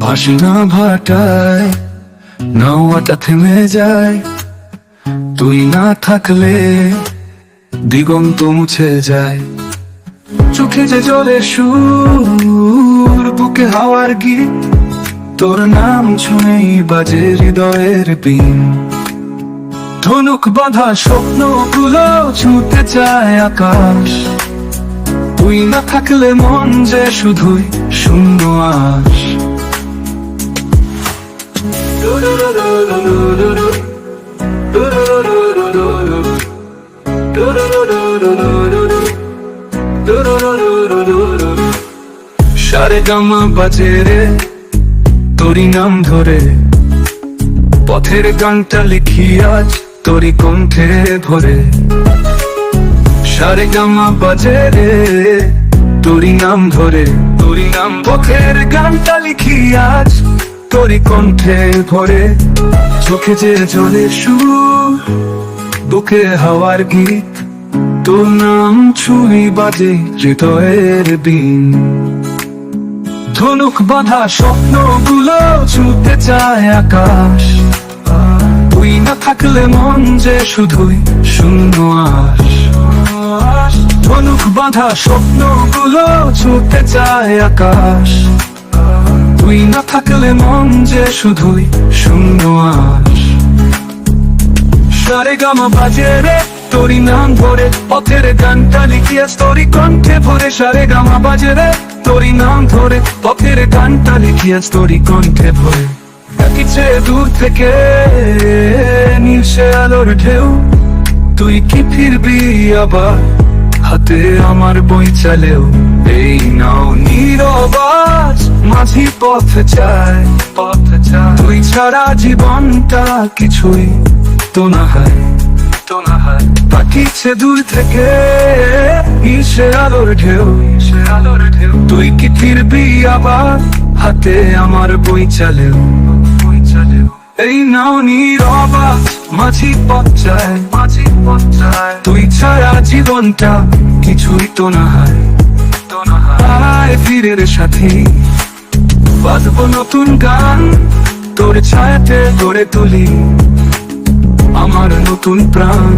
ভাসি না ভাটায়, নাওয়াটা থেমে যায়। তুই না থাকলে দিগন্ত মুছে যায়। চোখে যে জলের সুর, বুকে হাওয়ার গীত, তোর নাম শুনেই বাজে হৃদয়ের বিন। ধনুক বাঁধা স্বপ্নগুলো ছুঁতে চায় আকাশ। তুই না থাকলে মন যে শুধুই শূন্য আশ। সারে গামা বাজে রে তোরই নাম ধরে, পথের গানটা লিখি আজ তোরই কণ্ঠে ভরে। সারে গামা বাজে রে তোরই নাম ধরে, তোরই নাম পথের গানটা লিখি আজ তোরই কণ্ঠে ভরে। চোখে যে জলের সুর, বুকে হাওয়ার গীত, তোর নাম ছুঁই বাজে হৃদয়ের বিন। ধনুক বাঁধা স্বপ্নগুলো ছুঁতে চায় আকাশ। তুই না থাকলে মন যে শুধুই শূন্য আশ। ধনুক বাঁধা স্বপ্নগুলো ছুঁতে চায় আকাশ। তুই না থাকলে মন যে শুধুই শূন্য আশ। সারে গামা বাজে রে তোরই নাম ধরে, পথের গানটা লিখিয়া তোরই কণ্ঠে ভরে। সারে গামা বাজে রে তোরই নাম ধরে, পথের গানটা লিখিয়া তোরই কণ্ঠে ভরে। ডাকিছে দূর থেকে নীলসে আলোর ঢেউ, তুই কি ফিরবি আবার হাতে আমার বই চালেও। এই নাও নীরব আজ মাঝি পথ চায়, পথ চায়। তুই ছাড়া জীবনটা কিছুই তো না হয়, তো না হয়। পাঠিয়েছে দূর থেকে ইসে আলোর ঢেউ, ইসে আলোর ঢেউ। তুই কি ফিরবি আবার হাতে আমার বই চালেও, বই চালেও। এই নাও নীরব আজ মাঝি পথ চায়, মাঝি পথ চায়। তুই ছাড়া জীবনটা কিছুই তো না হয়, তো না হয়। ফিরের সাথে বাজবো নতুন গান, তোর ছায়াতে গড়ে তুলি আমার নতুন প্রাণ।